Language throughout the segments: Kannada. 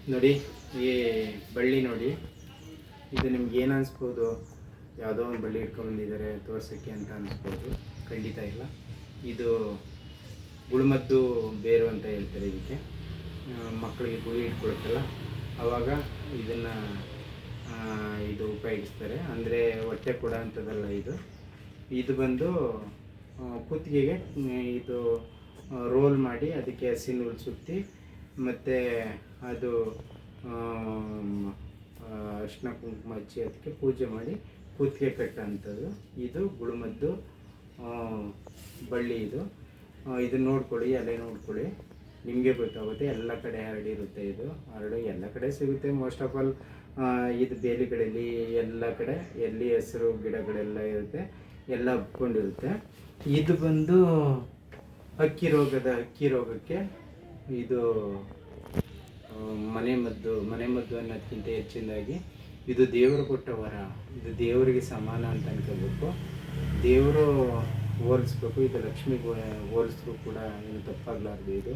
ನೋಡಿ, ಈ ಬಳ್ಳಿ ನೋಡಿ, ಇದು ನಿಮ್ಗೆ ಏನು ಅನಿಸ್ಬೋದು, ಯಾವುದೋ ಒಂದು ಬಳ್ಳಿ ಇಟ್ಕೊಂಡ್ಬಂದಿದ್ದಾರೆ ತೋರ್ಸೋಕ್ಕೆ ಅಂತ ಅನಿಸ್ಬೋದು. ಖಂಡಿತ ಇಲ್ಲ. ಇದು ಗುಳುಮದ್ದು ಬೇರು ಅಂತ ಹೇಳ್ತಾರೆ ಇದಕ್ಕೆ. ಮಕ್ಕಳಿಗೆ ಗುಳಿ ಇಟ್ಕೊಳುತ್ತಲ್ಲ ಆವಾಗ ಇದನ್ನು ಇದು ಉಪಯೋಗಿಸ್ತಾರೆ. ಅಂದರೆ ಹೊಟ್ಟೆ ಕೊಡ ಅಂಥದ್ದಲ್ಲ ಇದು. ಇದು ಬಂದು ಕುತ್ತಿಗೆಗೆ ಇದು ರೋಲ್ ಮಾಡಿ ಅದಕ್ಕೆ ಹಸಿ ನೂಲು ಸುತ್ತಿ ಮತ್ತು ಅದು ಅರಿಶಿನ ಕುಂಕುಮ ಹಚ್ಚಿ ಅದಕ್ಕೆ ಪೂಜೆ ಮಾಡಿ ಕುತ್ತಿಗೆ ಕಟ್ಟೋಂಥದ್ದು. ಇದು ಗುಳುಮದ್ದು ಬಳ್ಳಿ. ಇದನ್ನು ನೋಡ್ಕೊಳ್ಳಿ, ಎಲೆ ನೋಡ್ಕೊಳ್ಳಿ, ನಿಮಗೆ ಗೊತ್ತಾಗುತ್ತೆ. ಎಲ್ಲ ಕಡೆ ಹರಡಿರುತ್ತೆ. ಇದು ಎಲ್ಲ ಕಡೆ ಸಿಗುತ್ತೆ. ಮೋಸ್ಟ್ ಆಫ್ ಆಲ್ ಇದು ಬೇಲಿಗಳಲ್ಲಿ ಎಲ್ಲ ಕಡೆ ಎಲ್ಲಿ ಹೆಸರು ಗಿಡಗಳೆಲ್ಲ ಇರುತ್ತೆ, ಎಲ್ಲ ಹಬ್ಕೊಂಡಿರುತ್ತೆ. ಇದು ಬಂದು ಹಕ್ಕಿ ರೋಗಕ್ಕೆ ಇದು ಮನೆಮದ್ದು ಅನ್ನೋದಕ್ಕಿಂತ ಹೆಚ್ಚಿನದಾಗಿ ಇದು ದೇವರು ಕೊಟ್ಟ ವರ. ಇದು ದೇವರಿಗೆ ಸಮಾನ ಅಂತ ಅನ್ಕೋಬೇಕು. ದೇವರು ಹೋಲಿಸ್ಬೇಕು. ಇದು ಲಕ್ಷ್ಮಿಗೆ ಹೋಲಿಸ್ರು ಕೂಡ ಏನು ತಪ್ಪಾಗಲಾರ್ದು.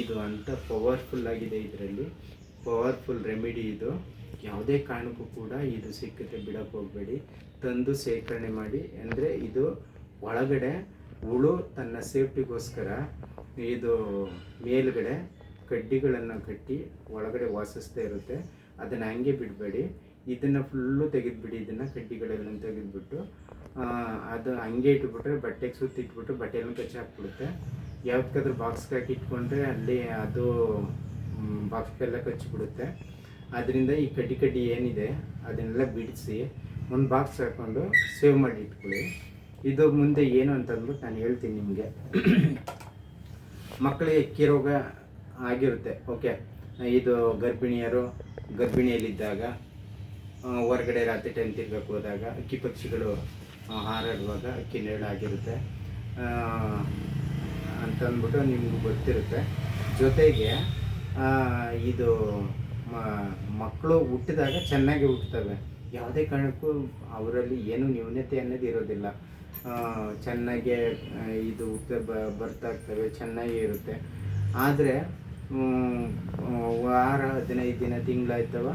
ಇದು ಅಂಥ ಪವರ್ಫುಲ್ ಆಗಿದೆ. ಇದರಲ್ಲಿ ಪವರ್ಫುಲ್ ರೆಮಿಡಿ ಇದು. ಯಾವುದೇ ಕಾರಣಕ್ಕೂ ಕೂಡ ಇದು ಸಿಕ್ಕತ್ತೆ ಬಿಡೋಕ್ಕೆ ಹೋಗಬೇಡಿ, ತಂದು ಶೇಖರಣೆ ಮಾಡಿ. ಅಂದರೆ ಇದು ಒಳಗಡೆ ಹುಳು ತನ್ನ ಸೇಫ್ಟಿಗೋಸ್ಕರ ಇದು ಮೇಲುಗಡೆ ಕಡ್ಡಿಗಳನ್ನು ಕಟ್ಟಿ ಒಳಗಡೆ ವಾಸಿಸ್ತಾ ಇರುತ್ತೆ. ಅದನ್ನು ಹಂಗೆ ಬಿಡಬೇಡಿ, ಇದನ್ನು ಫುಲ್ಲು ತೆಗೆದುಬಿಡಿ. ಇದನ್ನು ಕಡ್ಡಿಗಳೆಲ್ಲ ತೆಗೆದುಬಿಟ್ಟು ಅದು ಹಂಗೆ ಇಟ್ಬಿಟ್ರೆ ಬಟ್ಟೆಗೆ ಸುತ್ತಿಟ್ಬಿಟ್ಟು ಬಟ್ಟೆಯನ್ನು ಕಚ್ಚಿ ಹಾಕ್ಬಿಡುತ್ತೆ. ಯಾವ್ದಕ್ಕಾದ್ರೂ ಬಾಕ್ಸ್ಗೆ ಹಾಕಿ ಇಟ್ಕೊಂಡ್ರೆ ಅಲ್ಲಿ ಅದು ಬಾಕ್ಸ್ಗೆಲ್ಲ ಕಚ್ಚಿಬಿಡುತ್ತೆ. ಅದರಿಂದ ಈ ಕಡ್ಡಿ ಏನಿದೆ ಅದನ್ನೆಲ್ಲ ಬಿಡಿಸಿ ಒಂದು ಬಾಕ್ಸ್ ಹಾಕ್ಕೊಂಡು ಸೇವ್ ಮಾಡಿ ಇಟ್ಕೊಳ್ಳಿ. ಇದು ಮುಂದೆ ಏನು ಅಂತಂದ್ಬಿಟ್ಟು ನಾನು ಹೇಳ್ತೀನಿ ನಿಮಗೆ. ಮಕ್ಕಳಿಗೆ ಅಕ್ಕಿ ರೋಗ ಆಗಿರುತ್ತೆ, ಓಕೆ. ಇದು ಗರ್ಭಿಣಿಯಲ್ಲಿದ್ದಾಗ ಹೊರಗಡೆ ರಾತ್ರಿ ಟೈಮ್ ತಿರ್ಗಕ್ಕೆ ಹೋದಾಗ ಅಕ್ಕಿ ಪಕ್ಷಿಗಳು ಹಾರಾಡುವಾಗ ಅಕ್ಕಿ ನೇಳಾಗಿರುತ್ತೆ ಅಂತಂದ್ಬಿಟ್ಟು ನಿಮ್ಗೆ ಗೊತ್ತಿರುತ್ತೆ. ಜೊತೆಗೆ ಇದು ಮಕ್ಕಳು ಹುಟ್ಟಿದಾಗ ಚೆನ್ನಾಗಿ ಹುಟ್ಟುತ್ತವೆ. ಯಾವುದೇ ಕಾರಣಕ್ಕೂ ಅವರಲ್ಲಿ ಏನು ನ್ಯೂನತೆ ಅನ್ನೋದು ಇರೋದಿಲ್ಲ. ಚೆನ್ನಾಗೇ ಇದು ಬರ್ತಾ ಇರ್ತವೆ, ಚೆನ್ನಾಗೇ ಇರುತ್ತೆ. ಆದರೆ ವಾರ 15 ದಿನ ತಿಂಗಳಾಯ್ತವ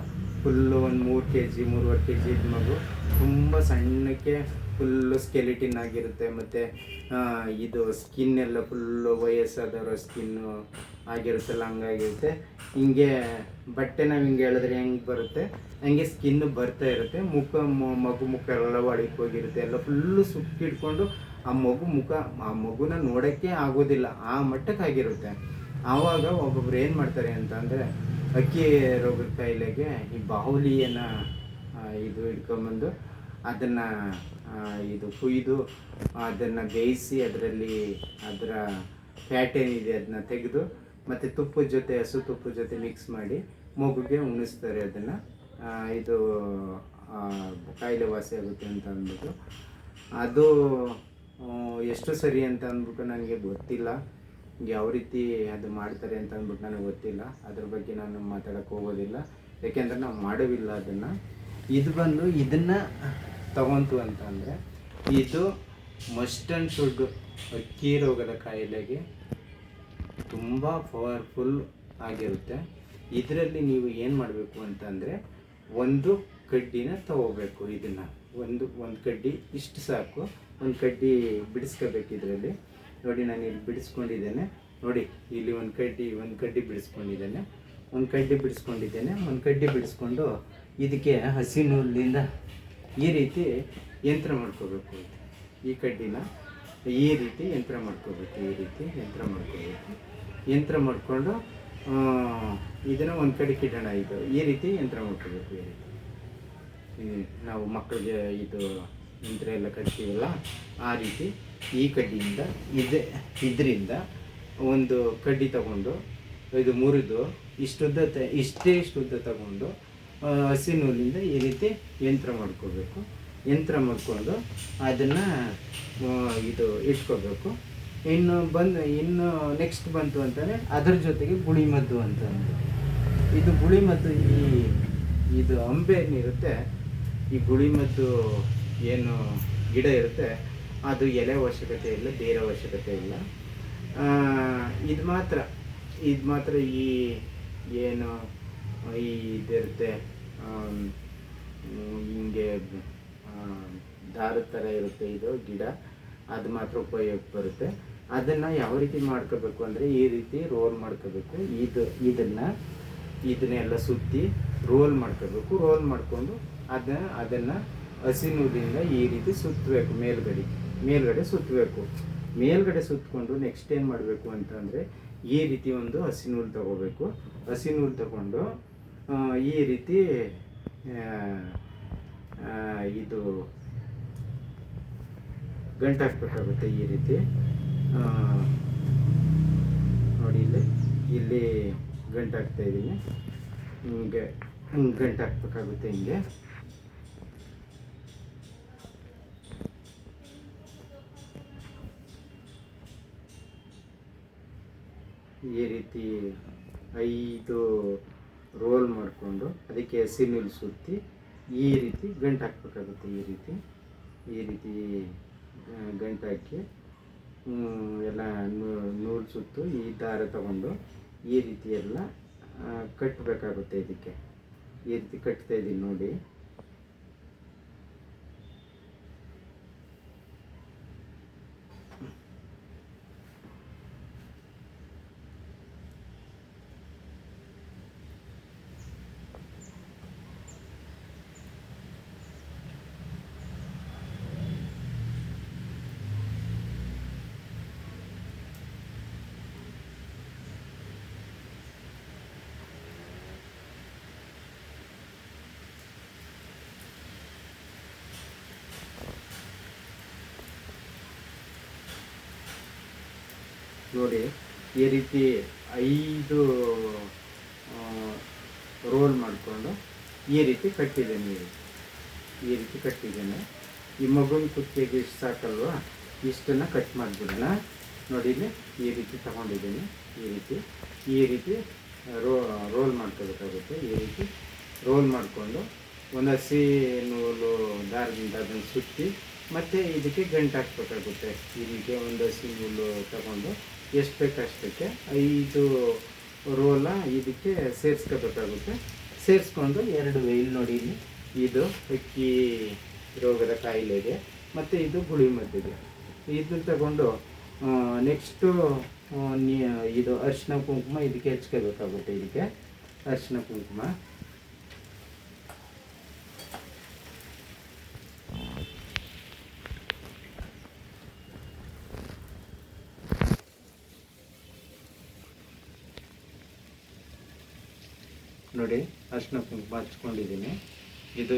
ಫುಲ್ಲು ಒಂದು 3 kg 3.5 kg ಮಗು ತುಂಬ ಸಣ್ಣಕ್ಕೆ ಫುಲ್ಲು ಸ್ಕೆಲಿಟಿನ್ ಆಗಿರುತ್ತೆ. ಮತ್ತು ಇದು ಸ್ಕಿನ್ ಎಲ್ಲ ಫುಲ್ಲು ವಯಸ್ಸಾದವರ ಸ್ಕಿನ್ನು ಆಗಿರುತ್ತಲ್ಲ ಹಂಗಾಗಿರುತ್ತೆ. ಹಿಂಗೆ ಬಟ್ಟೆ ನಾವು ಹಿಂಗೆ ಹೇಳಿದ್ರೆ ಹೆಂಗೆ ಬರುತ್ತೆ ಹಂಗೆ ಸ್ಕಿನ್ನು ಬರ್ತಾ ಇರುತ್ತೆ. ಮಗು ಮುಖ ಎಲ್ಲ ಒಳಗೆ ಹೋಗಿರುತ್ತೆ, ಎಲ್ಲ ಫುಲ್ಲು ಸುಕ್ಕಿಡ್ಕೊಂಡು ಆ ಮಗುನ ನೋಡೋಕ್ಕೆ ಆಗೋದಿಲ್ಲ, ಆ ಮಟ್ಟಕ್ಕಾಗಿರುತ್ತೆ. ಆವಾಗ ಒಬ್ಬೊಬ್ರು ಏನು ಮಾಡ್ತಾರೆ ಅಂತ ಅಂದರೆ ಅಕ್ಕಿ ರೋಗದ ಕಾಯಿಲೆಗೆ ಈ ಬಾಹುಲಿಯನ್ನು ಇದು ಹಿಡ್ಕೊಂಬಂದು ಅದನ್ನು ಇದು ಕುಯ್ದು ಅದನ್ನು ಬೇಯಿಸಿ ಅದರಲ್ಲಿ ಅದರ ಫ್ಯಾಟ್ ಏನಿದೆ ಅದನ್ನ ತೆಗೆದು ಮತ್ತು ತುಪ್ಪದ ಜೊತೆ ಹಸು ತುಪ್ಪದ ಜೊತೆ ಮಿಕ್ಸ್ ಮಾಡಿ ಮಗುಗೆ ಉಣಿಸ್ತಾರೆ. ಅದನ್ನು ಇದು ಕಾಯಿಲೆ ವಾಸಿ ಆಗುತ್ತೆ ಅಂತ ಅಂದ್ಬಿಟ್ಟು. ಅದು ಎಷ್ಟು ಸರಿ ಅಂತ ಅಂದ್ಬಿಟ್ಟು ನನಗೆ ಗೊತ್ತಿಲ್ಲ, ಯಾವ ರೀತಿ ಅದು ಮಾಡ್ತಾರೆ ಅಂತ ಅಂದ್ಬಿಟ್ಟು ನನಗೆ ಗೊತ್ತಿಲ್ಲ. ಅದ್ರ ಬಗ್ಗೆ ನಾನು ಮಾತಾಡೋಕ್ಕೆ ಹೋಗೋದಿಲ್ಲ, ಯಾಕೆಂದರೆ ನಾವು ಮಾಡೋವಿಲ್ಲ ಅದನ್ನು. ಇದು ಬಂದು ಇದನ್ನು ತಗೊಂತು ಅಂತ ಅಂದರೆ ಇದು ಮಸ್ಟ್ ಆ್ಯಂಡ್ ಶುಡ್ ಅಕ್ಕಿ ರೋಗದ ಕಾಯಿಲೆಗೆ ತುಂಬ ಪವರ್ಫುಲ್ ಆಗಿರುತ್ತೆ. ಇದರಲ್ಲಿ ನೀವು ಏನು ಮಾಡಬೇಕು ಅಂತಂದರೆ ಒಂದು ಕಡ್ಡಿನ ತಗೋಬೇಕು. ಇದನ್ನು ಒಂದು ಕಡ್ಡಿ ಇಷ್ಟು ಸಾಕು, ಒಂದು ಕಡ್ಡಿ ಬಿಡಿಸ್ಕೋಬೇಕು. ಇದರಲ್ಲಿ ನೋಡಿ, ನಾನು ಇಲ್ಲಿ ಬಿಡಿಸ್ಕೊಂಡಿದ್ದೇನೆ ನೋಡಿ, ಇಲ್ಲಿ ಒಂದು ಕಡ್ಡಿ ಬಿಡಿಸ್ಕೊಂಡಿದ್ದೇನೆ. ಒಂದು ಕಡ್ಡಿ ಬಿಡಿಸ್ಕೊಂಡು ಇದಕ್ಕೆ ಹಸಿ ನೂಲಿಂದ ಈ ರೀತಿ ಯಂತ್ರ ಮಾಡ್ಕೋಬೇಕು. ಈ ಕಡ್ಡಿನ ಈ ರೀತಿ ಯಂತ್ರ ಮಾಡ್ಕೋಬೇಕು. ಯಂತ್ರ ಮಾಡಿಕೊಂಡು ಇದನ್ನು ಒಂದು ಕಡೆ ಕಿಡೋಣ. ಈ ರೀತಿ ಯಂತ್ರ ಮಾಡ್ಕೋಬೇಕು. ಈ ರೀತಿ ನಾವು ಮಕ್ಕಳಿಗೆ ಇದು ಯಂತ್ರ ಎಲ್ಲ ಕಟ್ತೀವಲ್ಲ ಆ ರೀತಿ ಈ ಕಡ್ಡಿಯಿಂದ ಇದರಿಂದ ಒಂದು ಕಡ್ಡಿ ತಗೊಂಡು ಇದು ಮುರಿದು ಇಷ್ಟೇ ಉದ್ದ ತಗೊಂಡು ಹಸಿ ನೂಲಿಂದ ಈ ರೀತಿ ಯಂತ್ರ ಮಾಡ್ಕೋಬೇಕು. ಯಂತ್ರ ಮಾಡಿಕೊಂಡು ಅದನ್ನು ಇದು ಇಟ್ಕೋಬೇಕು. ಇನ್ನು ನೆಕ್ಸ್ಟ್ ಬಂತು ಅಂತಂದರೆ ಅದರ ಜೊತೆಗೆ ಗುಳಿಮದ್ದು ಅಂತ ಇದು ಗುಳಿಮದ್ದು ಇದು ಅಂಬೆ ಏನಿರುತ್ತೆ, ಈ ಗುಳಿಮದ್ದು ಏನು ಗಿಡ ಇರುತ್ತೆ ಅದು ಎಲೆ ಅವಶ್ಯಕತೆ ಇಲ್ಲ, ಬೇರೆ ಅವಶ್ಯಕತೆ ಇಲ್ಲ. ಇದು ಮಾತ್ರ ಈ ಏನು ಇದಿರುತ್ತೆ, ಹಿಂಗೆ ದಾರದ ಥರ ಇರುತ್ತೆ ಇದು ಗಿಡ, ಅದು ಮಾತ್ರ ಉಪಯೋಗಕ್ಕೆ ಬರುತ್ತೆ. ಅದನ್ನು ಯಾವ ರೀತಿ ಮಾಡ್ಕೋಬೇಕು ಅಂದರೆ ಈ ರೀತಿ ರೋಲ್ ಮಾಡ್ಕೋಬೇಕು. ಇದನ್ನೆಲ್ಲ ಸುತ್ತಿ ರೋಲ್ ಮಾಡ್ಕೋಬೇಕು. ರೋಲ್ ಮಾಡಿಕೊಂಡು ಅದನ್ನು ಹಸಿ ನೂಲಿಂದ ಈ ರೀತಿ ಸುತ್ತಬೇಕು. ಮೇಲ್ಗಡೆ ಸುತ್ತಬೇಕು. ಮೇಲ್ಗಡೆ ಸುತ್ತಕೊಂಡು ನೆಕ್ಸ್ಟ್ ಏನು ಮಾಡಬೇಕು ಅಂತಂದರೆ ಈ ರೀತಿ ಒಂದು ಹಸಿ ನೂಲು ತಗೋಬೇಕು. ಹಸಿ ನೂಲು ತಗೊಂಡು ಈ ರೀತಿ ಇದು ಗಂಟು ಹಾಕ್ಬೇಕಾಗುತ್ತೆ. ಈ ರೀತಿ ನೋಡಿ, ಇಲ್ಲಿ ಗಂಟು ಹಾಕ್ತಾ ಇದ್ದೀನಿ. ಹಿಂಗೆ ಗಂಟು ಹಾಕ್ಬೇಕಾಗುತ್ತೆ. ಹಿಂಗೆ ಈ ರೀತಿ 5 ರೋಲ್ ಮಾಡಿಕೊಂಡು ಅದಕ್ಕೆ ಹಸಿ ನೂಲು ಸುತ್ತಿ ಈ ರೀತಿ ಗಂಟು ಹಾಕ್ಬೇಕಾಗುತ್ತೆ. ಈ ರೀತಿ ಗಂಟು ಹಾಕಿ ಎಲ್ಲ ನೂಲು ಸುತ್ತು ಈ ದಾರ ತಗೊಂಡು ಈ ರೀತಿ ಎಲ್ಲ ಕಟ್ಟಬೇಕಾಗುತ್ತೆ. ಇದಕ್ಕೆ ಈ ರೀತಿ ಕಟ್ತಾ ಇದ್ದೀನಿ ನೋಡಿ. ನೋಡಿ, ಈ ರೀತಿ 5 ರೋಲ್ ಮಾಡಿಕೊಂಡು ಈ ರೀತಿ ಕಟ್ಟಿದ್ದೇನೆ. ಈ ಮಗುವಿನ ಕುತ್ತಿಗೆಗೆ ಇಷ್ಟು ಸಾಕಲ್ವಾ, ಇಷ್ಟನ್ನು ಕಟ್ ಮಾಡಿಬಿಡೋಣ. ನೋಡಿ, ಈ ರೀತಿ ತಗೊಂಡಿದ್ದೀನಿ. ಈ ರೀತಿ ರೋಲ್ ಮಾಡ್ಕೋಬೇಕಾಗುತ್ತೆ. ಈ ರೀತಿ ರೋಲ್ ಮಾಡಿಕೊಂಡು ಒಂದು ಹಸಿ ನೂಲು ದಾರದಿಂದ ಅದನ್ನು ಸುತ್ತಿ ಮತ್ತು ಇದಕ್ಕೆ ಗಂಟು ಹಾಕ್ಬೇಕಾಗುತ್ತೆ. ಇದಕ್ಕೆ ಒಂದು ಹಸಿ ನೂಲು ತಗೊಂಡು ಎಷ್ಟು ಬೇಕು ಅಷ್ಟಕ್ಕೆ 5 ರೋಲ ಇದಕ್ಕೆ ಸೇರಿಸ್ಕೋಬೇಕಾಗುತ್ತೆ. ಸೇರಿಸ್ಕೊಂಡು 2 ಇಲ್ಲಿ ನೋಡಿ, ಇದು ಅಕ್ಕಿ ರೋಗದ ಕಾಯಿಲೆಗೆ ಮತ್ತು ಇದು ಗುಳಿ ಮದ್ದಿಗೆ. ಇದನ್ನು ತಗೊಂಡು ನೆಕ್ಸ್ಟು ಇದು ಅರಿಶಿನ ಕುಂಕುಮ ಇದಕ್ಕೆ ಹಚ್ಕೋಬೇಕಾಗುತ್ತೆ. ಇದಕ್ಕೆ ಅರಿಶಿನ ಕುಂಕುಮ ನೋಡಿ, ಅರಿಶಿನ ಕುಂಕುಮ ಹಚ್ಕೊಂಡಿದ್ದೀನಿ. ಇದು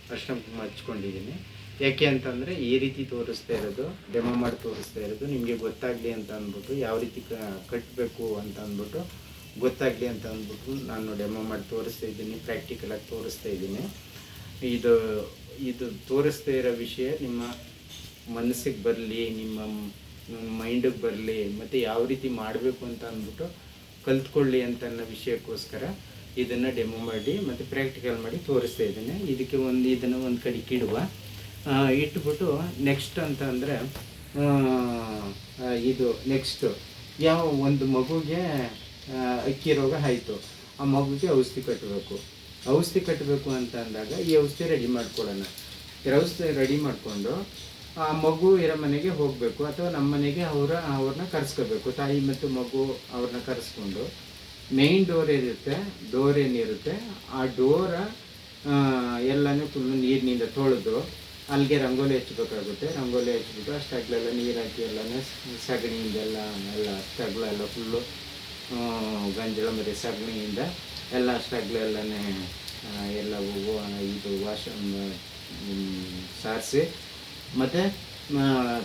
ಅರಿಶಿನ ಕುಂಕುಮ ಹಚ್ಕೊಂಡಿದ್ದೀನಿ. ಯಾಕೆ ಅಂತಂದರೆ ಈ ರೀತಿ ತೋರಿಸ್ತಾ ಇರೋದು, ಡೆಮೋ ಮಾಡಿ ತೋರಿಸ್ತಾ ಇರೋದು ನಿಮಗೆ ಗೊತ್ತಾಗಲಿ ಅಂತ ಅಂದ್ಬಿಟ್ಟು, ಯಾವ ರೀತಿ ಕಟ್ಟಬೇಕು ಅಂತ ಅಂದ್ಬಿಟ್ಟು ಗೊತ್ತಾಗಲಿ ಅಂತ ಅಂದ್ಬಿಟ್ಟು ನಾನು ಡೆಮೋ ಮಾಡಿ ತೋರಿಸ್ತಾ ಇದ್ದೀನಿ, ಪ್ರಾಕ್ಟಿಕಲಾಗಿ ತೋರಿಸ್ತಾ ಇದ್ದೀನಿ. ಇದು ತೋರಿಸ್ತಾ ಇರೋ ವಿಷಯ ನಿಮ್ಮ ಮನಸ್ಸಿಗೆ ಬರಲಿ, ನಿಮ್ಮ ಮೈಂಡಿಗೆ ಬರಲಿ, ಮತ್ತು ಯಾವ ರೀತಿ ಮಾಡಬೇಕು ಅಂತ ಅಂದ್ಬಿಟ್ಟು ಕಲ್ತ್ಕೊಳ್ಳಿ ಅಂತ ಅನ್ನೋ ವಿಷಯಕ್ಕೋಸ್ಕರ ಇದನ್ನು ಡೆಮೋ ಮಾಡಿ ಮತ್ತು ಪ್ರಾಕ್ಟಿಕಲ್ ಮಾಡಿ ತೋರಿಸ್ತಾ ಇದ್ದೀನಿ. ಇದಕ್ಕೆ ಇದನ್ನು ಒಂದು ಕಡೆಗೆ ಇಟ್ಬಿಟ್ಟು ನೆಕ್ಸ್ಟ್ ಅಂತ ಅಂದರೆ ಇದು ನೆಕ್ಸ್ಟು ಯಾವ ಒಂದು ಮಗುಗೆ ಅಕ್ಕಿ ರೋಗ ಆಯಿತು, ಆ ಮಗುಗೆ ಔಷಧಿ ಕಟ್ಟಬೇಕು ಅಂತ ಅಂದಾಗ ಈ ಔಷಧಿ ರೆಡಿ ಮಾಡ್ಕೊಳ್ಳೋಣ. ಔಷಧಿ ರೆಡಿ ಮಾಡಿಕೊಂಡು ಆ ಮಗು ಇರೋ ಮನೆಗೆ ಹೋಗಬೇಕು, ಅಥವಾ ನಮ್ಮ ಮನೆಗೆ ಅವ್ರನ್ನ ಕರೆಸ್ಕೋಬೇಕು. ತಾಯಿ ಮತ್ತು ಮಗು ಅವ್ರನ್ನ ಕರೆಸ್ಕೊಂಡು ಮೇಯ್ನ್ ಡೋರ್ ಏನಿರುತ್ತೆ ಆ ಡೋರ ಎಲ್ಲನೂ ಫುಲ್ಲು ನೀರಿನಿಂದ ತೊಳೆದು ಅಲ್ಲಿಗೆ ರಂಗೋಲಿ ಹಚ್ಚಬೇಕಾಗುತ್ತೆ. ರಂಗೋಲಿ ಹಚ್ಬಿಟ್ಟು ಅಷ್ಟಾಗಲೆಲ್ಲ ನೀರು ಹಾಕಿ ಎಲ್ಲನೇ ಸಗಣಿಯಿಂದೆಲ್ಲ ಅಷ್ಟಾಗಲೆಲ್ಲ ಫುಲ್ಲು ಗಂಜಲ ಮತ್ತು ಸಗಣಿಯಿಂದ ಎಲ್ಲ ಅಷ್ಟಾಗಲೆಲ್ಲನೇ ಎಲ್ಲ ಇದು ಸಾರಿಸಿ ಮತ್ತು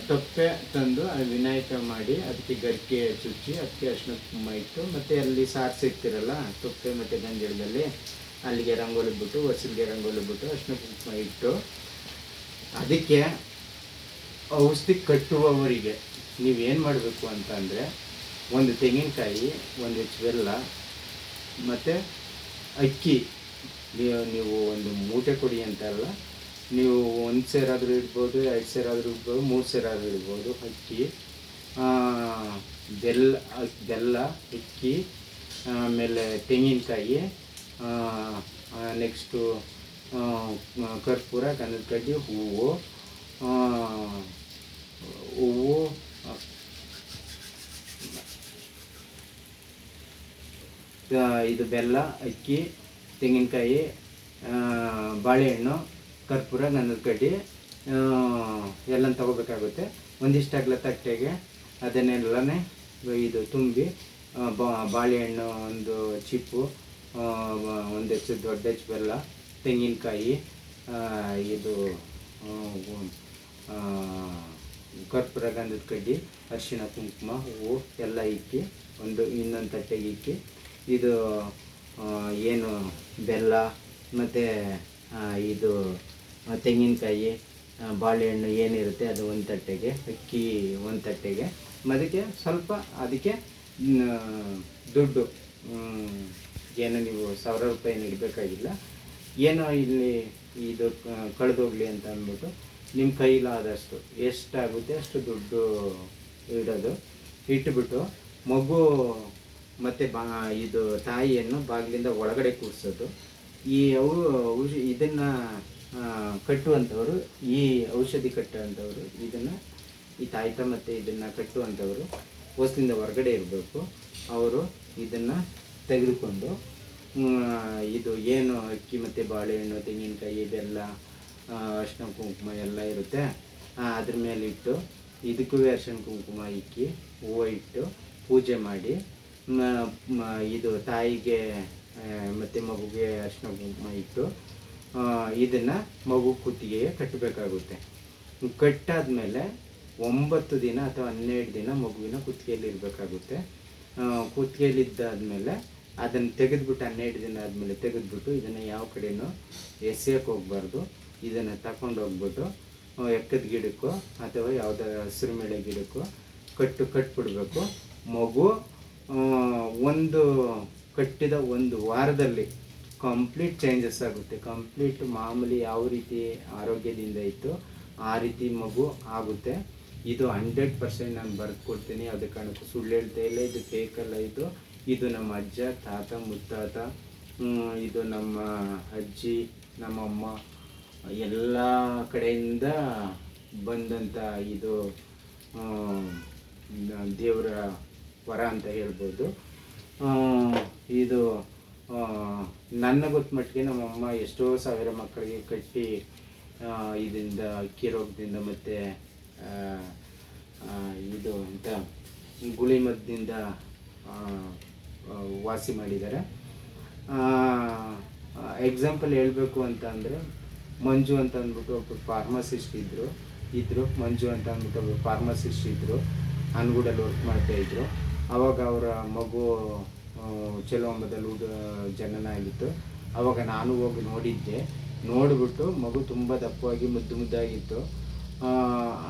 ತೊಪ್ಪೆ ತಂದು ವಿನಾಯಕ ಮಾಡಿ ಅದಕ್ಕೆ ಗರಿಕೆ ಚುಚ್ಚಿ ಅದಕ್ಕೆ ಅರಿಶಿನ ಕುಂಕುಮ ಇಟ್ಟು ಮತ್ತು ಅಲ್ಲಿ ಸಾರಿಸಿರ್ತಿರಲ್ಲ ತೊಪ್ಪೆ ಮತ್ತು ಗಂಜಲದಲ್ಲಿ ಅಲ್ಲಿಗೆ ರಂಗೋಲಿ ಬಿಟ್ಟು ಹೊಸಲಿಗೆ ರಂಗೋಲಿ ಬಿಟ್ಟು ಅರಿಶಿನ ಕುಂಕುಮ ಇಟ್ಟು ಅದಕ್ಕೆ ಔಷಧಿ ಕಟ್ಟುವವರಿಗೆ ನೀವೇನು ಮಾಡಬೇಕು ಅಂತ ಅಂದರೆ ಒಂದು ತೆಂಗಿನಕಾಯಿ, 1 ಹೆಚ್ಚು ಬೆಲ್ಲ ಮತ್ತು ಅಕ್ಕಿ ನೀವು ಒಂದು ಮೂಟೆ ಕೊಡಿ ಅಂತಲ್ಲ, ನೀವು 1 ಸೇರಾದರೂ ಇಡ್ಬೋದು, 2 ಸೇರಾದರೂ ಇಡ್ಬೋದು, 3 ಸೇರಾದರೂ ಇಡ್ಬೋದು. ಅಕ್ಕಿ, ಬೆಲ್ಲ, ಅಕ್ಕಿ, ಆಮೇಲೆ ತೆಂಗಿನಕಾಯಿ, ನೆಕ್ಸ್ಟು ಕರ್ಪೂರ, ಗಂಧದ ಕಡ್ಡಿ, ಹೂವು, ಹೂವು ಇದು ಬೆಲ್ಲ, ಅಕ್ಕಿ, ತೆಂಗಿನಕಾಯಿ, ಬಾಳೆಹಣ್ಣು, ಕರ್ಪೂರ, ಗಂಧದ ಕಡ್ಡಿ ಎಲ್ಲ ತಗೋಬೇಕಾಗುತ್ತೆ. ಒಂದಿಷ್ಟಾಗಲ ತಟ್ಟೆಗೆ ಅದನ್ನೆಲ್ಲನೇ ಇದು ತುಂಬಿ ಬಾಳೆಹಣ್ಣು ಒಂದು ಚಿಪ್ಪು, ಒಂದು ಹೆಚ್ಚು ದೊಡ್ಡ ಹೆಚ್ಚು ಬೆಲ್ಲ, ತೆಂಗಿನಕಾಯಿ, ಇದು ಕರ್ಪೂರ, ಗಂಧದ ಕಡ್ಡಿ, ಅರಿಶಿಣ, ಕುಂಕುಮ, ಹೂವು ಎಲ್ಲ ಇಕ್ಕಿ ಇನ್ನೊಂದು ತಟ್ಟೆಗೆ ಇಕ್ಕಿ ಇದು ಏನು ಬೆಲ್ಲ ಮತ್ತು ಇದು ತೆಂಗಿನಕಾಯಿ, ಬಾಳೆಹಣ್ಣು ಏನಿರುತ್ತೆ ಅದು ಒಂದು ತಟ್ಟೆಗೆ, ಅಕ್ಕಿ ಒಂದು ತಟ್ಟೆಗೆ, ಅದಕ್ಕೆ ಸ್ವಲ್ಪ ಅದಕ್ಕೆ ದುಡ್ಡು ಏನು ನೀವು 1000 ರೂಪಾಯಿ ಇಡಬೇಕಾಗಿಲ್ಲ, ಏನೋ ಇಲ್ಲಿ ಇದು ಕಳೆದೋಗ್ಲಿ ಅಂತ ಅಂದ್ಬಿಟ್ಟು ನಿಮ್ಮ ಕೈಲಾದಷ್ಟು ಎಷ್ಟಾಗುತ್ತೆ ಅಷ್ಟು ದುಡ್ಡು ಇಡೋದು. ಇಟ್ಬಿಟ್ಟು ಮಗು ಮತ್ತು ಇದು ತಾಯಿಯನ್ನು ಬಾಗಿಲಿಂದ ಒಳಗಡೆ ಕೂರಿಸೋದು. ಈ ಇದನ್ನು ಕಟ್ಟುವಂಥವರು, ಈ ಔಷಧಿ ಕಟ್ಟುವಂಥವರು, ಈ ತಾಯ್ತ ಮತ್ತು ಇದನ್ನು ಕಟ್ಟುವಂಥವರು ಹೊಸದಿಂದ ಹೊರಗಡೆ ಇರಬೇಕು. ಅವರು ಇದನ್ನು ತೆಗೆದುಕೊಂಡು ಇದು ಏನು ಅಕ್ಕಿ ಮತ್ತು ಬಾಳೆಹಣ್ಣು, ತೆಂಗಿನಕಾಯಿ, ಬೆಲ್ಲ, ಅರಿಶಿನ, ಕುಂಕುಮ ಎಲ್ಲ ಇರುತ್ತೆ ಅದ್ರ ಮೇಲೆ ಇಟ್ಟು ಇದಕ್ಕೂ ಅರಿಶಿನ ಕುಂಕುಮ ಇಕ್ಕಿ ಹೂವು ಇಟ್ಟು ಪೂಜೆ ಮಾಡಿ ಇದು ತಾಯಿಗೆ ಮತ್ತು ಮಗುಗೆ ಅರಿಶಿನ ಕುಂಕುಮ ಇಟ್ಟು ಇದನ್ನು ಮಗು ಕುತ್ತಿಗೆಗೆ ಕಟ್ಟಬೇಕಾಗುತ್ತೆ. ಕಟ್ಟಾದಮೇಲೆ 9 ದಿನ ಅಥವಾ 12 ದಿನ ಮಗುವಿನ ಕುತ್ತಿಗೆಯಲ್ಲಿ ಇರಬೇಕಾಗುತ್ತೆ. ಕುತ್ತಿಗೆಯಲ್ಲಿದ್ದಾದಮೇಲೆ ಅದನ್ನು ತೆಗೆದುಬಿಟ್ಟು 12 ದಿನ ಆದಮೇಲೆ ತೆಗೆದುಬಿಟ್ಟು ಇದನ್ನು ಯಾವ ಕಡೆಯೂ ಎಸೆಯೋಕ್ಕೆ ಹೋಗಬಾರ್ದು. ಇದನ್ನು ತಗೊಂಡೋಗ್ಬಿಟ್ಟು ಎಕ್ಕದ ಗಿಡಕ್ಕೋ ಅಥವಾ ಯಾವುದೋ ಹಸಿರು ಮೇಳೆ ಗಿಡಕ್ಕೋ ಕಟ್ಬಿಡ್ಬೇಕು. ಮಗು ಕಟ್ಟಿದ 1 ವಾರದಲ್ಲಿ ಕಂಪ್ಲೀಟ್ ಚೇಂಜಸ್ ಆಗುತ್ತೆ. ಕಂಪ್ಲೀಟ್ ಮಾಮೂಲಿ ಯಾವ ರೀತಿ ಆರೋಗ್ಯದಿಂದ ಇತ್ತು ಆ ರೀತಿ ಮಗು ಆಗುತ್ತೆ. ಇದು 100% ನಾನು ಬರೆದು ಕೊಡ್ತೀನಿ. ಅದ ಕಾರಣಕ್ಕೂ ಸುಳ್ಳು ಹೇಳ್ತಾ ಇಲ್ಲ, ಇದು ಫೇಕಲ್ಲ. ಇದು ನಮ್ಮ ಅಜ್ಜ, ತಾತ, ಮುತ್ತಾತ, ಇದು ನಮ್ಮ ಅಜ್ಜಿ, ನಮ್ಮಮ್ಮ ಎಲ್ಲ ಕಡೆಯಿಂದ ಬಂದಂಥ ಇದು ದೇವರ ವರ ಅಂತ ಹೇಳ್ಬೋದು. ಇದು ನನ್ನ ಗೊತ್ತ ಮಟ್ಟಿಗೆ ನಮ್ಮಮ್ಮ ಎಷ್ಟೋ ಸಾವಿರ ಮಕ್ಕಳಿಗೆ ಕಟ್ಟಿ ಇದರಿಂದ ಅಕ್ಕಿ ರೋಗದಿಂದ ಮತ್ತು ಇದು ಅಂತ ಗುಳಿಮದ್ದಿಂದ ವಾಸಿ ಮಾಡಿದ್ದಾರೆ. ಎಕ್ಸಾಂಪಲ್ ಹೇಳಬೇಕು ಅಂತ ಅಂದರೆ ಮಂಜು ಅಂತ ಅಂದ್ಬಿಟ್ಟು ಒಬ್ಬರು ಫಾರ್ಮಸಿಸ್ಟ್ ಇದ್ದರು. ಮಂಜು ಅಂತ ಅಂದ್ಬಿಟ್ಟು ಒಬ್ಬರು ಫಾರ್ಮಸಿಸ್ಟ್ ಇದ್ದರು, ಅನ್ಗೂಡಲ್ಲಿ ವರ್ಕ್ ಮಾಡ್ತಾಯಿದ್ರು. ಆವಾಗ ಅವರ ಮಗು ಚೆಲುವಂಬದಲ್ಲಿ ಜನನ ಆಗಿತ್ತು. ಆವಾಗ ನಾನು ಹೋಗಿ ನೋಡಿದ್ದೆ. ನೋಡಿಬಿಟ್ಟು ಮಗು ತುಂಬ ದಪ್ಪವಾಗಿ ಮುದ್ದಾಗಿತ್ತು.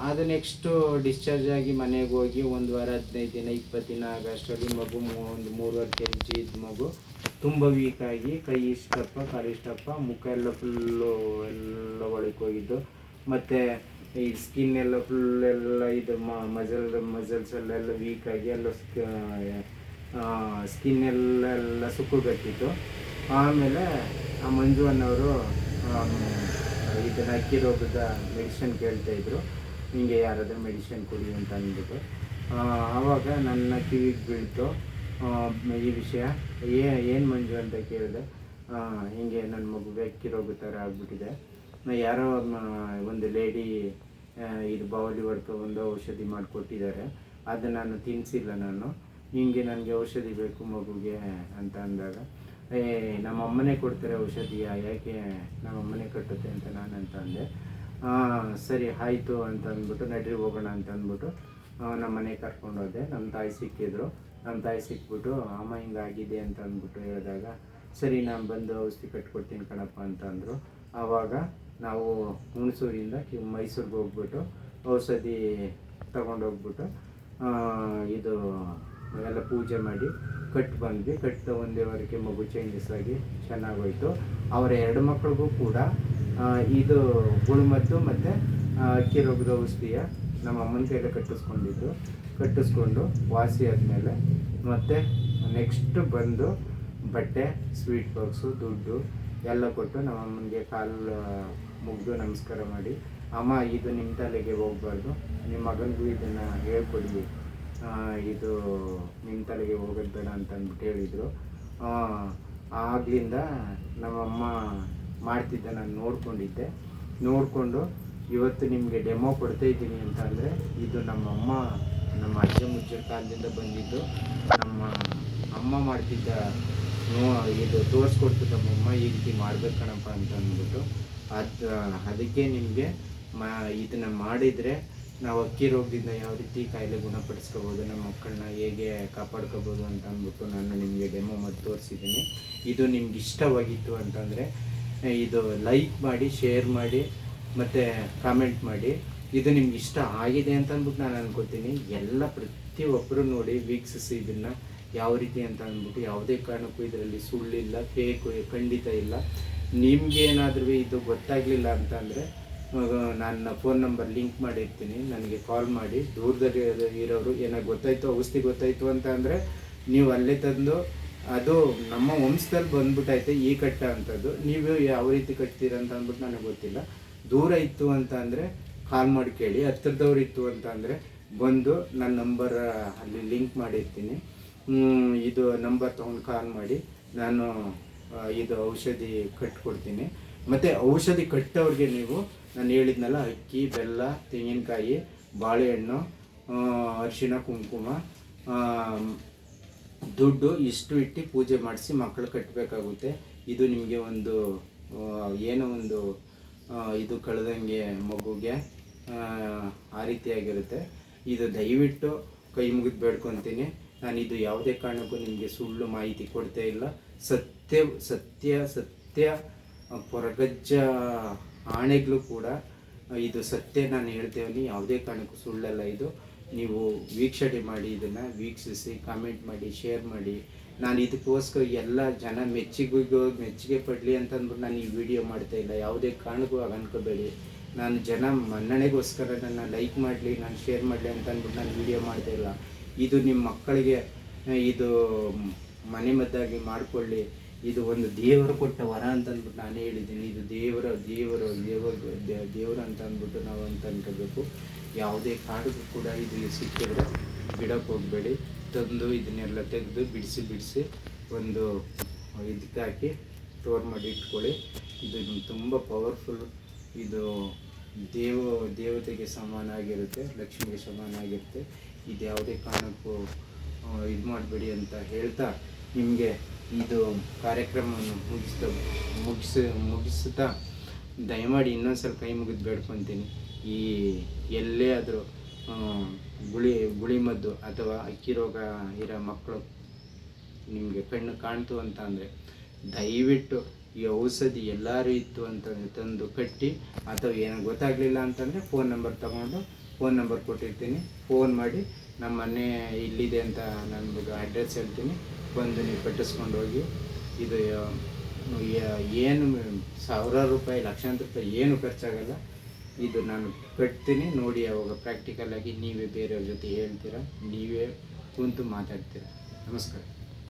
ಅದು ನೆಕ್ಸ್ಟು ಡಿಸ್ಚಾರ್ಜ್ ಆಗಿ ಮನೆಗೆ ಹೋಗಿ 1 ವಾರ 15 ದಿನ 20 ದಿನ ಆಗಷ್ಟರಲ್ಲಿ ಮಗು ಒಂದು 3.5 kg ಇದ್ದ ಮಗು ತುಂಬ ವೀಕಾಗಿ ಕೈ ಇಷ್ಟಪ್ಪ, ಕಾಲು ಇಷ್ಟಪ್ಪ, ಮುಖ ಎಲ್ಲ ಫುಲ್ಲು ಎಲ್ಲ ಒಳಕೋಗಿದ್ದು, ಮತ್ತು ಈ ಸ್ಕಿನ್ ಎಲ್ಲ ಫುಲ್ಲೆಲ್ಲ ಇದು ಮಸಲ್ಸ್ ಎಲ್ಲ ವೀಕಾಗಿ ಎಲ್ಲ ಸ್ಕಿನ್ ಎಲ್ಲ ಸುಕ್ಕುಗಟ್ಟಿತ್ತು. ಆಮೇಲೆ ಆ ಮಂಜು ಅನ್ನೋರು ಇದನ್ನು ಅಕ್ಕಿ ರೋಗದ ಮೆಡಿಷನ್ ಕೇಳ್ತಾಯಿದ್ರು, ಹಿಂಗೆ ಯಾರಾದರೂ ಮೆಡಿಷನ್ ಕೊಡಿ ಅಂತ ಅಂದ್ಬಿಟ್ಟು. ಆವಾಗ ನನ್ನ ಕಿವಿಗೆ ಬೀಳ್ತು ಈ ವಿಷಯ. ಏನು ಮಂಜು ಅಂತ ಕೇಳಿದೆ. ಹಿಂಗೆ ನನ್ನ ಮಗುಗೆ ಅಕ್ಕಿ ರೋಗ ಥರ ಆಗಿಬಿಟ್ಟಿದೆ, ಯಾರೋ ಒಂದು ಲೇಡಿ ಇದು ಬಾವಲಿ ವರ್ಕ ಒಂದು ಔಷಧಿ ಮಾಡಿಕೊಟ್ಟಿದ್ದಾರೆ, ಅದು ನಾನು ತಿನ್ನಿಸಿಲ್ಲ. ಹಿಂಗೆ ನನಗೆ ಔಷಧಿ ಬೇಕು ಮಗುಗೆ ಅಂತ ಅಂದಾಗ, ನಮ್ಮಮ್ಮನೇ ಕೊಡ್ತಾರೆ ಔಷಧಿಯ, ಯಾಕೆ ನಮ್ಮಮ್ಮನೇ ಕಟ್ಟುತ್ತೆ ಅಂತ ನಾನು ಅಂತ ಅಂದೆ. ಸರಿ ಆಯಿತು ಅಂತ ಅಂದ್ಬಿಟ್ಟು ನಡ್ರಿ ಹೋಗೋಣ ಅಂತ ಅಂದ್ಬಿಟ್ಟು ನಮ್ಮ ಮನೆಗೆ ಕರ್ಕೊಂಡು ಹೋದೆ. ನಮ್ಮ ತಾಯಿ ಸಿಕ್ಕಿದ್ರು. ನಮ್ಮ ತಾಯಿ ಸಿಕ್ಬಿಟ್ಟು ಅಮ್ಮ ಹಿಂಗಾಗಿದೆ ಅಂತ ಅಂದ್ಬಿಟ್ಟು ಹೇಳಿದಾಗ, ಸರಿ ನಾನು ಬಂದು ಔಷಧಿ ಕಟ್ಕೊಡ್ತೀನಿ ಕಣಪ್ಪ ಅಂತ ಅಂದರು. ಆವಾಗ ನಾವು ಹುಣಸೂರಿಂದ ಮೈಸೂರಿಗೆ ಹೋಗ್ಬಿಟ್ಟು ಔಷಧಿ ತಗೊಂಡೋಗ್ಬಿಟ್ಟು ಇದು ಎಲ್ಲ ಪೂಜೆ ಮಾಡಿ ಬಂದ್ವಿ. ಕಟ್ಟಿದ 1 ವಾರಕ್ಕೆ ಮಗು ಚೇಂಜಸ್ ಆಗಿ ಚೆನ್ನಾಗೋಯ್ತು. ಅವರ 2 ಮಕ್ಕಳಿಗೂ ಕೂಡ ಇದು ಗುಳುಮದ್ದು ಮತ್ತು ಅಕ್ಕಿ ರೋಗದ ಔಷಧಿಯ ನಮ್ಮ ಅಮ್ಮನ ಕೈಯಲ್ಲಿ ಕಟ್ಟಿಸ್ಕೊಂಡು ವಾಸಿ ಆದಮೇಲೆ ಮತ್ತೆ ನೆಕ್ಸ್ಟ್ ಬಂದು ಬಟ್ಟೆ, ಸ್ವೀಟ್ ಬಾಕ್ಸು, ದುಡ್ಡು ಎಲ್ಲ ಕೊಟ್ಟು ನಮ್ಮ ಅಮ್ಮನಿಗೆ ಕಾಲು ಮುಗಿದು ನಮಸ್ಕಾರ ಮಾಡಿ, ಅಮ್ಮ ಇದು ನಿಮ್ಮ ತಲೆಗೆ ಹೋಗಬಾರ್ದು, ನಿಮ್ಮ ಮಗನಿಗೂ ಇದನ್ನು ಹೇಳ್ಕೊಡಿ, ಇದು ನಿಮ್ಮ ತಲೆಗೆ ಹೋಗೋದು ಬೇಡ ಅಂತ ಅಂದ್ಬಿಟ್ಟು ಹೇಳಿದರು. ಆಗ್ಲಿಂದ ನಮ್ಮಮ್ಮ ಮಾಡ್ತಿದ್ದೆ, ನಾನು ನೋಡಿಕೊಂಡು ಇವತ್ತು ನಿಮಗೆ ಡೆಮೋ ಕೊಡ್ತಾ ಇದ್ದೀನಿ ಅಂತ ಅಂದರೆ, ಇದು ನಮ್ಮಮ್ಮ ನಮ್ಮ ಅಜ್ಜ ಮುಜ್ಜರ ಕಾಲದಿಂದ ಬಂದಿದ್ದು, ನಮ್ಮ ಅಮ್ಮ ಮಾಡ್ತಿದ್ದ ಇದು ತೋರಿಸ್ಕೊಡ್ತು ನಮ್ಮಮ್ಮ ಈ ರೀತಿ ಮಾಡ್ಬೇಕಣಪ್ಪ ಅಂತ ಅಂದ್ಬಿಟ್ಟು. ಅದಕ್ಕೆ ನಿಮಗೆ ಇದನ್ನು ಮಾಡಿದರೆ ನಾವು ಅಕ್ಕಿ ರೋಗದಿಂದ ಯಾವ ರೀತಿ ಕಾಯಿಲೆ ಗುಣಪಡಿಸ್ಕೋಬೋದು, ನಮ್ಮ ಮಕ್ಕಳನ್ನ ಹೇಗೆ ಕಾಪಾಡ್ಕೋಬೋದು ಅಂತ ಅಂದ್ಬಿಟ್ಟು ನಾನು ನಿಮಗೆ ಡೆಮೋ ಮಾಡಿ ತೋರಿಸಿದ್ದೀನಿ. ಇದು ನಿಮ್ಗೆ ಇಷ್ಟವಾಗಿತ್ತು ಅಂತಂದರೆ ಇದು ಲೈಕ್ ಮಾಡಿ, ಶೇರ್ ಮಾಡಿ ಮತ್ತು ಕಾಮೆಂಟ್ ಮಾಡಿ. ಇದು ನಿಮ್ಗೆ ಇಷ್ಟ ಆಗಿದೆ ಅಂತ ಅಂದ್ಬಿಟ್ಟು ನಾನು ಅನ್ಕೋತೀನಿ. ಎಲ್ಲ ಪ್ರತಿಯೊಬ್ಬರು ನೋಡಿ ವೀಕ್ಷಿಸಿ ಇದನ್ನು ಯಾವ ರೀತಿ ಅಂತ ಅಂದ್ಬಿಟ್ಟು. ಯಾವುದೇ ಕಾರಣಕ್ಕೂ ಇದರಲ್ಲಿ ಸುಳ್ಳಿಲ್ಲ, ಫೇಕು ಖಂಡಿತ ಇಲ್ಲ. ನಿಮ್ಗೇನಾದ್ರೂ ಇದು ಗೊತ್ತಾಗಲಿಲ್ಲ ಅಂತ ಅಂದರೆ ನನ್ನ ಫೋನ್ ನಂಬರ್ ಲಿಂಕ್ ಮಾಡಿರ್ತೀನಿ, ನನಗೆ ಕಾಲ್ ಮಾಡಿ. ದೂರದಲ್ಲಿ ಇರೋರು ಏನಾದ್ರು ಗೊತ್ತಾಯಿತು, ಔಷಧಿ ಗೊತ್ತಾಯಿತು ಅಂತ ಅಂದರೆ ನೀವು ಅಲ್ಲೇ ತಂದು, ಅದು ನಮ್ಮ ವಂಶದಲ್ಲಿ ಬಂದ್ಬಿಟ್ಟೈತೆ ಈ ಕಟ್ಟ ಅಂಥದ್ದು, ನೀವು ಯಾವ ರೀತಿ ಕಟ್ತೀರ ಅಂತ ಅಂದ್ಬಿಟ್ಟು ನನಗೆ ಗೊತ್ತಿಲ್ಲ. ದೂರ ಇತ್ತು ಅಂತ ಅಂದರೆ ಕಾಲ್ ಮಾಡಿ ಕೇಳಿ, ಹತ್ತಿರದವ್ರು ಇತ್ತು ಅಂತ ಅಂದರೆ ಬಂದು ನನ್ನ ನಂಬರ್ ಅಲ್ಲಿ ಲಿಂಕ್ ಮಾಡಿರ್ತೀನಿ. ಇದು ನಂಬರ್ ತೊಗೊಂಡು ಕಾಲ್ ಮಾಡಿ, ನಾನು ಇದು ಔಷಧಿ ಕಟ್ಕೊಡ್ತೀನಿ. ಮತ್ತು ಔಷಧಿ ಕಟ್ಟೋರಿಗೆ ನೀವು ನಾನು ಹೇಳಿದ್ನಲ್ಲ, ಅಕ್ಕಿ, ಬೆಲ್ಲ, ತೆಂಗಿನಕಾಯಿ, ಬಾಳೆಹಣ್ಣು, ಅರಿಶಿಣ, ಕುಂಕುಮ, ದುಡ್ಡು ಇಷ್ಟು ಇಟ್ಟು ಪೂಜೆ ಮಾಡಿಸಿ ಮಕ್ಕಳು ಕಟ್ಟಬೇಕಾಗುತ್ತೆ. ಇದು ನಿಮಗೆ ಒಂದು ಏನೋ ಒಂದು ಇದು ಕಳೆದಂಗೆ ಮಗುಗೆ ಆ ರೀತಿಯಾಗಿರುತ್ತೆ. ಇದು ದಯವಿಟ್ಟು ಕೈ ಮುಗಿದು ಬೇಡ್ಕೊತೀನಿ. ನಾನು ಇದು ಯಾವುದೇ ಕಾರಣಕ್ಕೂ ನಿಮಗೆ ಸುಳ್ಳು ಮಾಹಿತಿ ಕೊಡ್ತಾ ಇಲ್ಲ. ಸತ್ಯ ಪೊರಗಜ್ಜ ಆಣೆಗಳು ಕೂಡ ಇದು ಸತ್ಯ ನಾನು ಹೇಳ್ತೇವೆ. ಯಾವುದೇ ಕಾರಣಕ್ಕೂ ಸುಳ್ಳಲ್ಲ ಇದು. ನೀವು ವೀಕ್ಷಣೆ ಮಾಡಿ, ಇದನ್ನು ವೀಕ್ಷಿಸಿ, ಕಾಮೆಂಟ್ ಮಾಡಿ, ಶೇರ್ ಮಾಡಿ. ನಾನು ಇದಕ್ಕೋಸ್ಕರ ಎಲ್ಲ ಜನ ಮೆಚ್ಚುಗೆ ಪಡಲಿ ಅಂತ ಅಂದ್ಬಿಟ್ಟು ನಾನು ಈ ವಿಡಿಯೋ ಮಾಡ್ತಾ ಇಲ್ಲ. ಯಾವುದೇ ಕಾರಣಕ್ಕೂ ಅನ್ಕೋಬೇಡಿ. ನಾನು ಜನ ಮನ್ನಣೆಗೋಸ್ಕರ ನನ್ನ ಲೈಕ್ ಮಾಡಲಿ, ನಾನು ಶೇರ್ ಮಾಡಲಿ ಅಂತ ಅಂದ್ಬಿಟ್ಟು ನಾನು ವಿಡಿಯೋ ಮಾಡ್ತಾ ಇಲ್ಲ. ಇದು ನಿಮ್ಮ ಮಕ್ಕಳಿಗೆ ಇದು ಮನೆ ಮದ್ದಾಗಿ ಮಾಡಿಕೊಳ್ಳಿ. ಇದು ಒಂದು ದೇವರು ಕೊಟ್ಟ ವರ ಅಂತ ಅಂದ್ಬಿಟ್ಟು ನಾನೇ ಹೇಳಿದ್ದೀನಿ. ಇದು ದೇವರು ಅಂತ ಅಂದ್ಬಿಟ್ಟು ನಾವು ಅಂತ ಅನ್ಕೋಬೇಕು. ಯಾವುದೇ ಕಾಡಿಗೂ ಕೂಡ ಇದು ಸಿಕ್ಕಿದ್ರೆ ಬಿಡಕ್ಕೆ ಹೋಗಬೇಡಿ. ತಂದು ಇದನ್ನೆಲ್ಲ ತೆಗೆದು ಬಿಡಿಸಿ ಒಂದು ಇದಕ್ಕೆ ಹಾಕಿ ಸ್ಟೋರ್ ಮಾಡಿ ಇಟ್ಕೊಳ್ಳಿ. ಇದು ತುಂಬ ಪವರ್ಫುಲ್. ಇದು ದೇವತೆಗೆ ಸಮಾನ ಆಗಿರುತ್ತೆ, ಲಕ್ಷ್ಮಿಗೆ ಸಮಾನ ಆಗಿರುತ್ತೆ. ಇದು ಯಾವುದೇ ಕಾರಣಕ್ಕೂ ಇದು ಮಾಡಬೇಡಿ ಅಂತ ಹೇಳ್ತಾ ನಿಮಗೆ ಇದು ಕಾರ್ಯಕ್ರಮವನ್ನು ಮುಗಿಸ್ತಾ ದಯಮಾಡಿ ಇನ್ನೊಂದು ಸ್ವಲ್ಪ ಕೈ ಮುಗಿದು ಬೇಡ್ಕೊತೀನಿ. ಈ ಎಲ್ಲೇ ಆದರೂ ಗುಳಿ ಮದ್ದು ಅಥವಾ ಅಕ್ಕಿ ರೋಗ ಇರೋ ಮಕ್ಕಳು ನಿಮಗೆ ಕಣ್ಣು ಕಾಣ್ತು ಅಂತ ಅಂದರೆ ದಯವಿಟ್ಟು ಈ ಔಷಧಿ ಎಲ್ಲರೂ ಇತ್ತು ಅಂತ ತಂದು ಕಟ್ಟಿ, ಅಥವಾ ಏನೋ ಗೊತ್ತಾಗಲಿಲ್ಲ ಅಂತಂದರೆ ಫೋನ್ ನಂಬರ್ ತೊಗೊಂಡು, ಫೋನ್ ನಂಬರ್ ಕೊಟ್ಟಿರ್ತೀನಿ, ಫೋನ್ ಮಾಡಿ ನಮ್ಮ ಮನೆ ಇಲ್ಲಿದೆ ಅಂತ ನನಗೆ ಅಡ್ರೆಸ್ ಹೇಳ್ತೀನಿ, ಬಂದು ನೀವು ಕಟ್ಟಿಸ್ಕೊಂಡು ಹೋಗಿ. ಇದು ಏನು ಸಾವಿರಾರು ರೂಪಾಯಿ, ಲಕ್ಷಾಂತರ ರೂಪಾಯಿ ಏನು ಖರ್ಚಾಗಲ್ಲ. ಇದು ನಾನು ಕಟ್ತೀನಿ ನೋಡಿ. ಅವಾಗ ಪ್ರಾಕ್ಟಿಕಲಾಗಿ ನೀವೇ ಬೇರೆಯವ್ರ ಜೊತೆ ಹೇಳ್ತೀರಾ, ನೀವೇ ಕುಂತು ಮಾತಾಡ್ತೀರಾ. ನಮಸ್ಕಾರ.